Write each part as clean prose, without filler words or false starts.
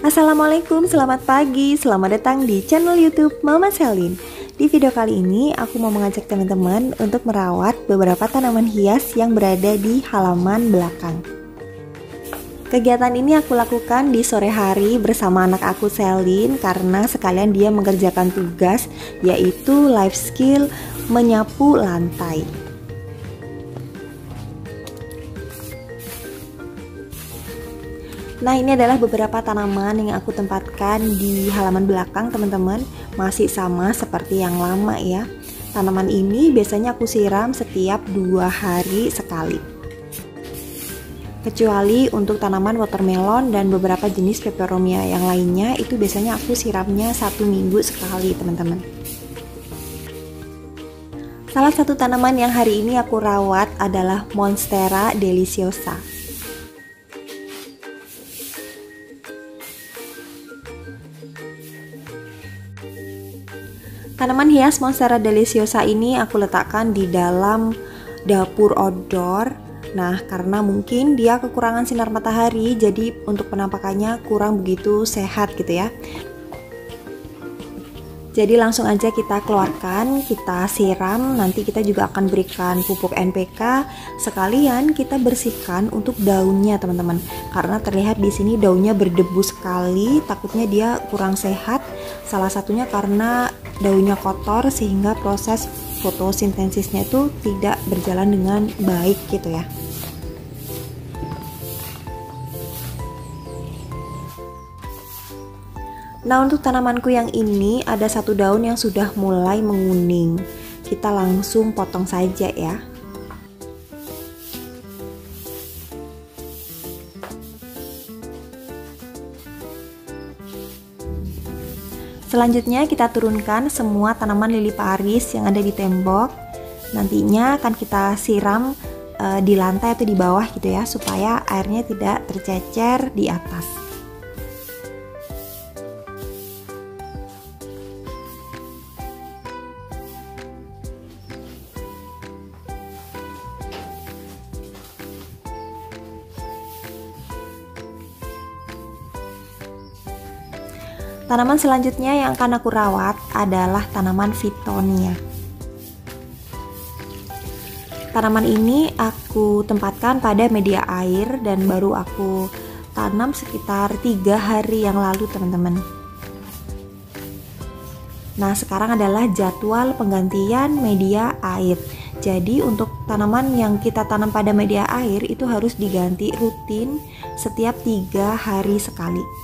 Assalamualaikum, selamat pagi, selamat datang di channel YouTube Mama Selin. Di video kali ini aku mau mengajak teman-teman untuk merawat beberapa tanaman hias yang berada di halaman belakang. Kegiatan ini aku lakukan di sore hari bersama anak aku Selin karena sekalian dia mengerjakan tugas yaitu life skill menyapu lantai. Nah, ini adalah beberapa tanaman yang aku tempatkan di halaman belakang, teman-teman. Masih sama seperti yang lama ya. Tanaman ini biasanya aku siram setiap 2 hari sekali. Kecuali untuk tanaman watermelon dan beberapa jenis peperomia yang lainnya, itu biasanya aku siramnya 1 minggu sekali, teman-teman. Salah satu tanaman yang hari ini aku rawat adalah Monstera deliciosa. Tanaman hias Monstera deliciosa ini aku letakkan di dalam dapur outdoor. Nah, karena mungkin dia kekurangan sinar matahari, jadi untuk penampakannya kurang begitu sehat gitu ya. Jadi langsung aja kita keluarkan, kita siram, nanti kita juga akan berikan pupuk NPK, sekalian kita bersihkan untuk daunnya, teman-teman. Karena terlihat di sini daunnya berdebu sekali, takutnya dia kurang sehat. Salah satunya karena daunnya kotor sehingga proses fotosintesisnya itu tidak berjalan dengan baik gitu ya. Nah, untuk tanamanku yang ini ada satu daun yang sudah mulai menguning. Kita langsung potong saja ya. Selanjutnya kita turunkan semua tanaman lili Paris yang ada di tembok. Nantinya akan kita siram di lantai atau di bawah gitu ya, supaya airnya tidak tercecer di atas. Tanaman selanjutnya yang akan aku rawat adalah tanaman Fittonia. Tanaman ini aku tempatkan pada media air dan baru aku tanam sekitar 3 hari yang lalu, teman-teman. Nah, sekarang adalah jadwal penggantian media air. Jadi untuk tanaman yang kita tanam pada media air itu harus diganti rutin setiap 3 hari sekali.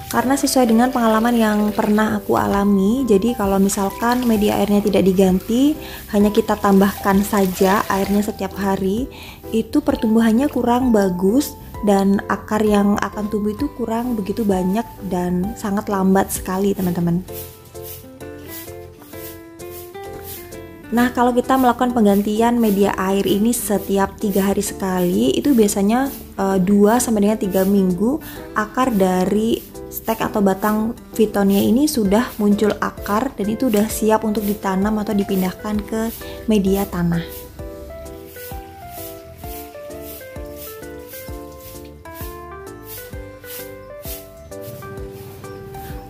Karena sesuai dengan pengalaman yang pernah aku alami, jadi kalau misalkan media airnya tidak diganti, hanya kita tambahkan saja airnya setiap hari, itu pertumbuhannya kurang bagus dan akar yang akan tumbuh itu kurang begitu banyak dan sangat lambat sekali, teman-teman. Nah, kalau kita melakukan penggantian media air ini setiap 3 hari sekali, itu biasanya 2 sampai dengan 3 minggu akar dari stek atau batang Fittonia ini sudah muncul akar dan itu sudah siap untuk ditanam atau dipindahkan ke media tanah.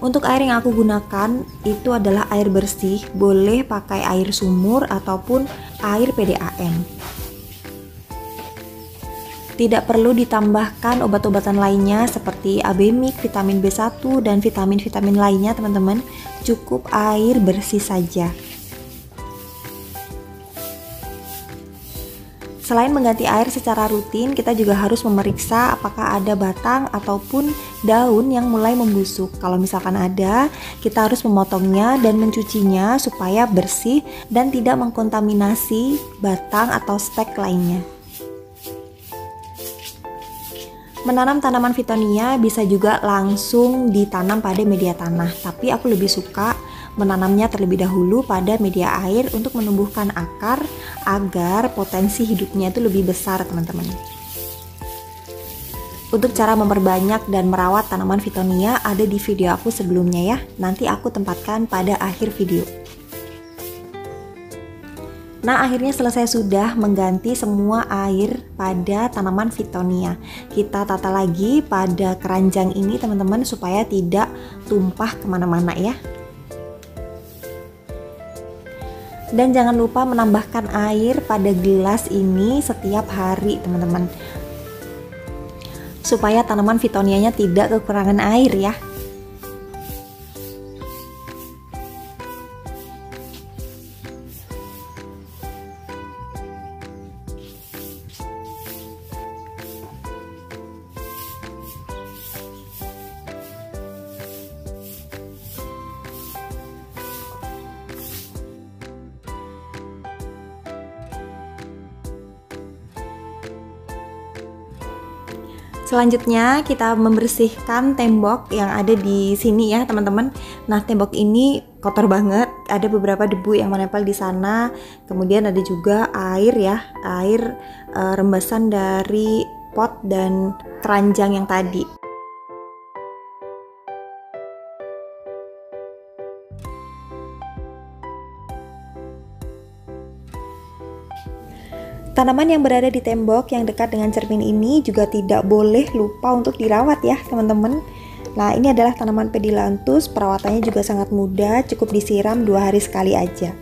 Untuk air yang aku gunakan itu adalah air bersih, boleh pakai air sumur ataupun air PDAM. Tidak perlu ditambahkan obat-obatan lainnya seperti abemik, vitamin B1, dan vitamin-vitamin lainnya, teman-teman. Cukup air bersih saja. Selain mengganti air secara rutin, kita juga harus memeriksa apakah ada batang ataupun daun yang mulai membusuk. Kalau misalkan ada, kita harus memotongnya dan mencucinya supaya bersih dan tidak mengkontaminasi batang atau stek lainnya. Menanam tanaman Fittonia bisa juga langsung ditanam pada media tanah, tapi aku lebih suka menanamnya terlebih dahulu pada media air untuk menumbuhkan akar agar potensi hidupnya itu lebih besar, teman-teman. Untuk cara memperbanyak dan merawat tanaman Fittonia ada di video aku sebelumnya ya, nanti aku tempatkan pada akhir video. Nah, akhirnya selesai sudah mengganti semua air pada tanaman Fittonia. Kita tata lagi pada keranjang ini teman-teman supaya tidak tumpah kemana-mana ya. Dan jangan lupa menambahkan air pada gelas ini setiap hari teman-teman, supaya tanaman Fittonianya tidak kekurangan air ya. Selanjutnya kita membersihkan tembok yang ada di sini ya teman-teman. Nah, tembok ini kotor banget, ada beberapa debu yang menempel di sana. Kemudian ada juga air ya, air rembesan dari pot dan keranjang yang tadi. Tanaman yang berada di tembok yang dekat dengan cermin ini juga tidak boleh lupa untuk dirawat ya teman-teman. Nah, ini adalah tanaman Pedilanthus, perawatannya juga sangat mudah, cukup disiram 2 hari sekali aja.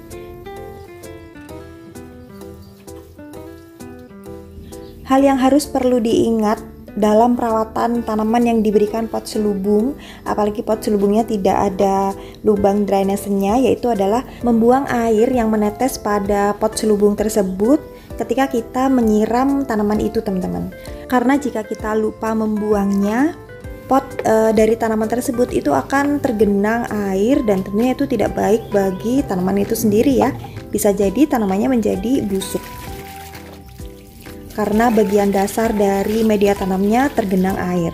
Hal yang harus perlu diingat dalam perawatan tanaman yang diberikan pot selubung, apalagi pot selubungnya tidak ada lubang drainasenya, yaitu adalah membuang air yang menetes pada pot selubung tersebut ketika kita menyiram tanaman itu teman-teman. Karena jika kita lupa membuangnya, pot dari tanaman tersebut itu akan tergenang air dan tentunya itu tidak baik bagi tanaman itu sendiri ya. Bisa jadi tanamannya menjadi busuk karena bagian dasar dari media tanamnya tergenang air.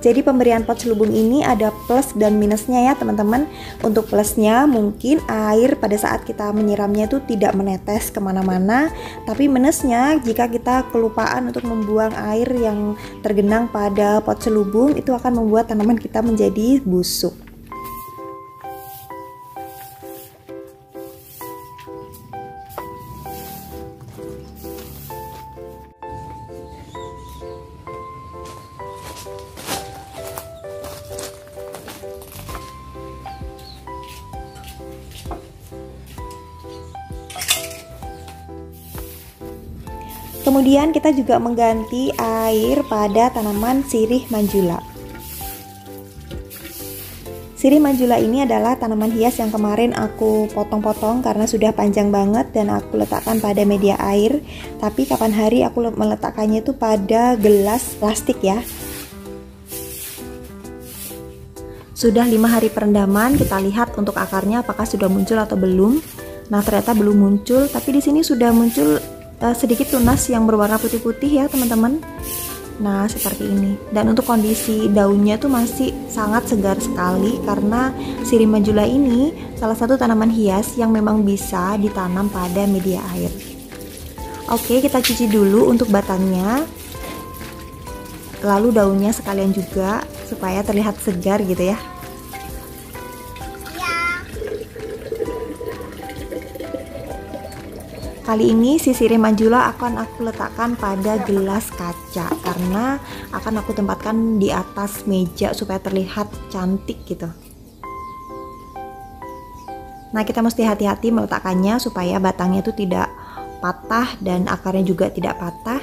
Jadi pemberian pot selubung ini ada plus dan minusnya ya teman-teman. Untuk plusnya mungkin air pada saat kita menyiramnya itu tidak menetes kemana-mana. Tapi minusnya jika kita kelupaan untuk membuang air yang tergenang pada pot selubung, itu akan membuat tanaman kita menjadi busuk. Kemudian kita juga mengganti air pada tanaman sirih manjula. Sirih manjula ini adalah tanaman hias yang kemarin aku potong-potong karena sudah panjang banget dan aku letakkan pada media air. Tapi kapan hari aku meletakkannya itu pada gelas plastik ya. Sudah 5 hari perendaman, kita lihat untuk akarnya apakah sudah muncul atau belum. Nah, ternyata belum muncul, tapi di sini sudah muncul sedikit tunas yang berwarna putih-putih ya teman-teman. Nah, seperti ini. Dan untuk kondisi daunnya tuh masih sangat segar sekali karena sirih manjula ini salah satu tanaman hias yang memang bisa ditanam pada media air. Oke, kita cuci dulu untuk batangnya, lalu daunnya sekalian juga supaya terlihat segar gitu ya. Kali ini si sirih manjula akan aku letakkan pada gelas kaca karena akan aku tempatkan di atas meja supaya terlihat cantik gitu. Nah, kita mesti hati-hati meletakkannya supaya batangnya itu tidak patah dan akarnya juga tidak patah.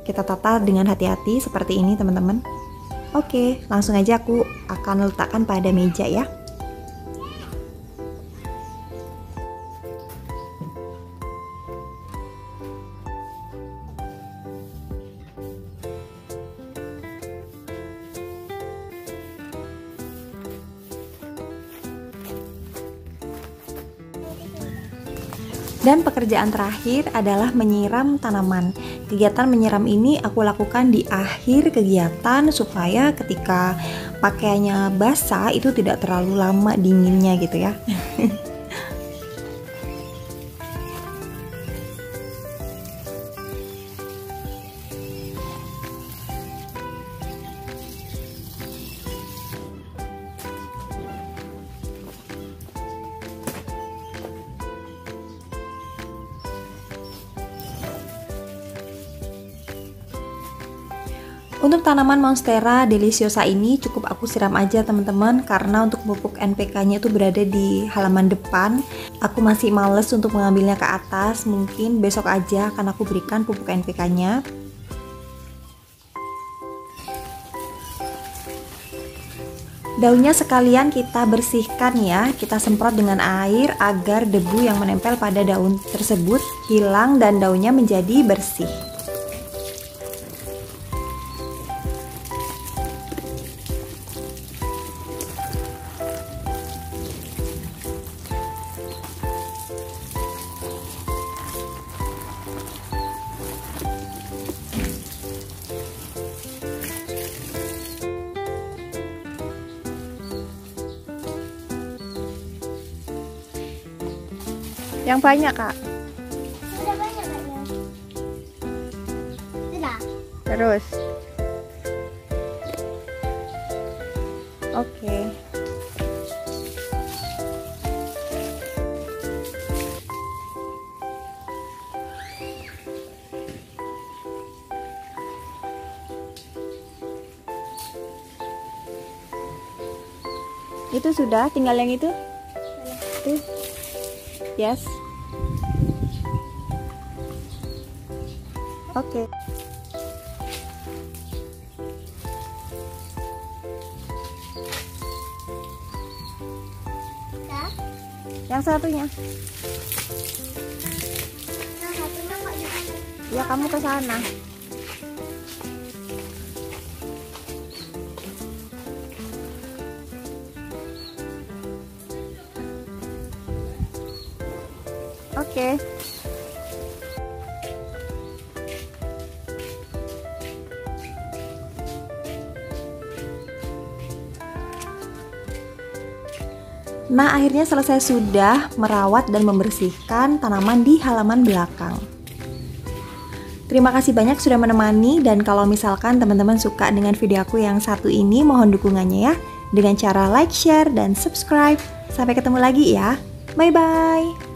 Kita tata dengan hati-hati seperti ini teman-teman. Oke, langsung aja aku akan letakkan pada meja ya. Dan pekerjaan terakhir adalah menyiram tanaman. Kegiatan menyiram ini aku lakukan di akhir kegiatan supaya ketika pakaiannya basah itu tidak terlalu lama dinginnya gitu ya. Untuk tanaman Monstera deliciosa ini cukup aku siram aja teman-teman, karena untuk pupuk NPK-nya itu berada di halaman depan. Aku masih males untuk mengambilnya ke atas, mungkin besok aja akan aku berikan pupuk NPK-nya. Daunnya sekalian kita bersihkan ya, kita semprot dengan air agar debu yang menempel pada daun tersebut hilang dan daunnya menjadi bersih. Yang banyak, Kak. Udah banyak kayaknya. Sudah. Terus. Oke. Itu sudah, tinggal yang itu. Tuh. Yes. Oke. Yang satunya. Yang satunya kok di sana? Ya kamu ke sana. Oke. Nah, akhirnya selesai sudah merawat dan membersihkan tanaman di halaman belakang. Terima kasih banyak sudah menemani, dan kalau misalkan teman-teman suka dengan video aku yang satu ini, mohon dukungannya ya dengan cara like, share, dan subscribe. Sampai ketemu lagi ya. Bye-bye.